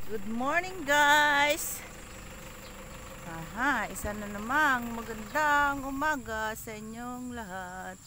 Good morning guys. Isa na namang magandang umaga sa inyong lahat.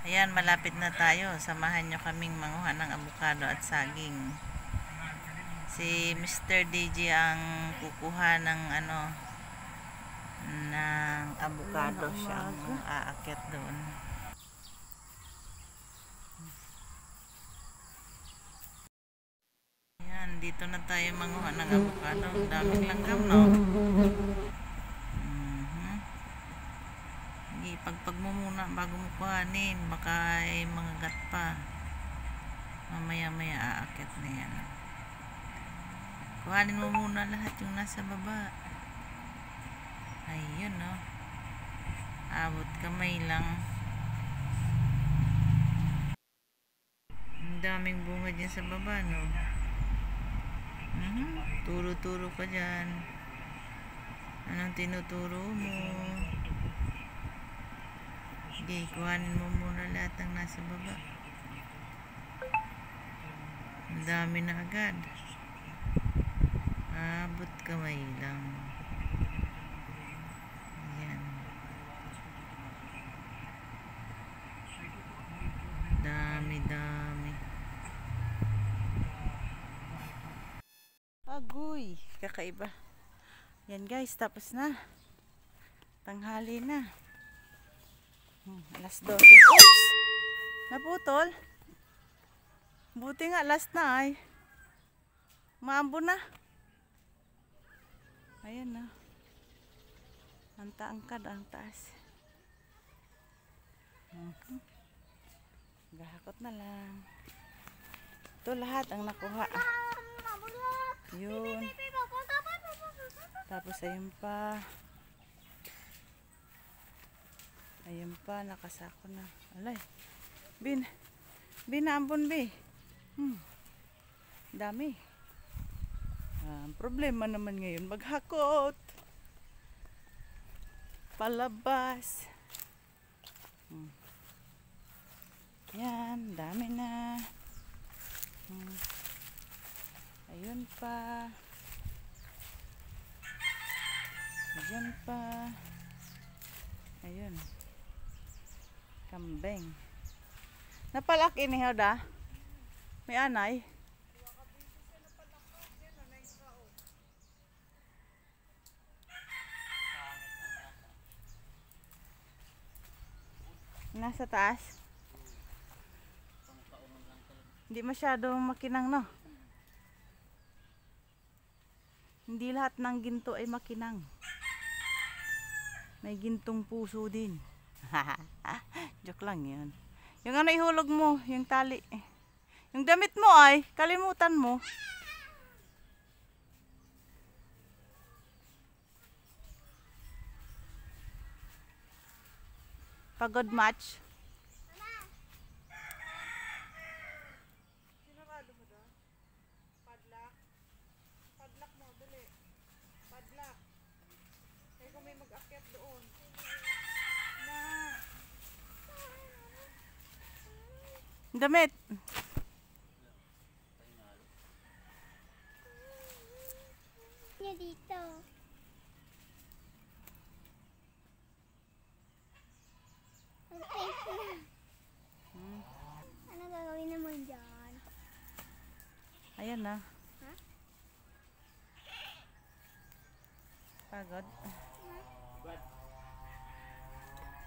Ayan, malapit na tayo. Samahan nyo kaming manguha ng abukado at saging. Si Mr. DJ ang kukuha ng ng abukado. Siya ang aakyat doon. Ayan, dito na tayo manguha ng abukado. Daming langgam, no? Pagpag mo muna bago mo kuhanin, baka ay mangagat pa. Mamaya maya aakyat na yan. Kuhanin mo muna lahat yung nasa baba. Ayun, no? Abot kamay lang. Ang daming bunga dyan sa baba, no? Turo-turo ka dyan. Anong tinuturo mo? Sige, kuhanin mo muna lahat ng nasa baba. Ang dami na agad. Abot kamay lang. Ayan. Dami. Agoy, kakaiba. Yan guys, tapos na. Tanghali na. Alas 12. Oops! Naputol. Buti nga, last na ay. Maambo na. Ayan na. Ang taangkad, ang taas. Gahakot na lang. Ito lahat ang nakuha. Yun. Tapos ayun pa. Ayun pa, nakasako na. Alay. Binaambon, Bi. Dami. Ang problema naman ngayon, maghakot. Palabas. Yan, dami na. Ayun pa. Ayun pa. Ayun. Kambing. Napalak ini da. May anay. Nasa taas. Hindi masyadong makinang, no? Hindi lahat ng ginto ay makinang. May gintong puso din. Joke lang yun. Yung ano ihulog mo, yung tali. Yung damit mo ay, kalimutan mo. Pagod match. Sinarado mo doon? Padlock? Padlock mo, dali. Padlock. Kaya kung may mag-akyat doon. Na. Damit. Niya dito. Ano gagawin naman dyan? Ayan na. Ha? Pagod.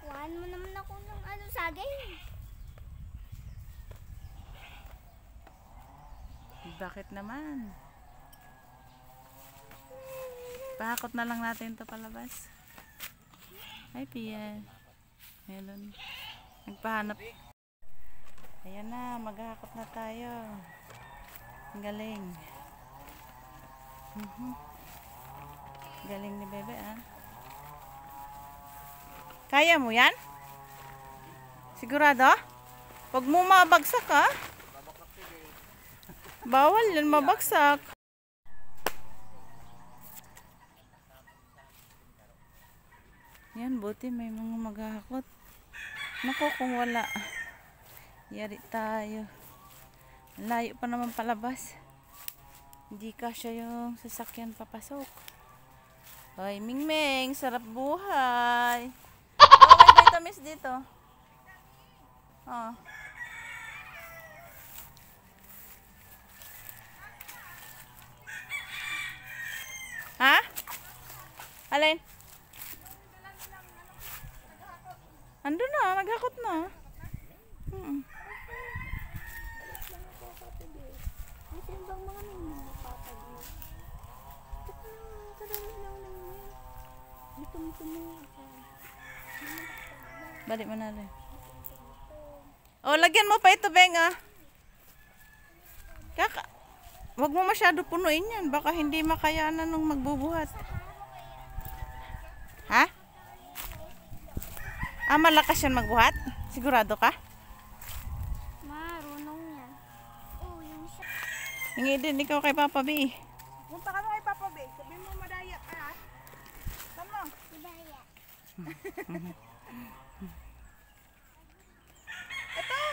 Kuhaan mo naman ako ng ano, sagay. Bakit naman? Pahakot na lang natin ito palabas. Hi, Pia. Melon. Nagpahanap. Ayan na, maghahakot na tayo. Ang galing. Galing ni Bebe, ah. Kaya mo yan? Sigurado? Huwag mo mabagsak, ah. Bawal yan mabagsak. Yan, buti may mga maghahakot. Naku, kung wala, yari tayo. Layo pa naman palabas. Hindi kasya yung sasakyan papasok. Hoy, Mingming, sarap buhay. Oh, may vitamins dito. Oh. Ha? Alin? Ando na, naghakot na. Balik mo na rin. Oh, lagyan mo pa ito, Benga. Wag mo masyado punuin yan. Baka hindi makayanan nung magbubuhat. Ha? Ah, malakas yan magbuhat? Sigurado ka? Marunong yan. Oh, yung siya. Hingi din ikaw kay Papa B. Punta ka mo kay Papa B. Sabihin mo madaya ka, ha? Saan mo? Madaya.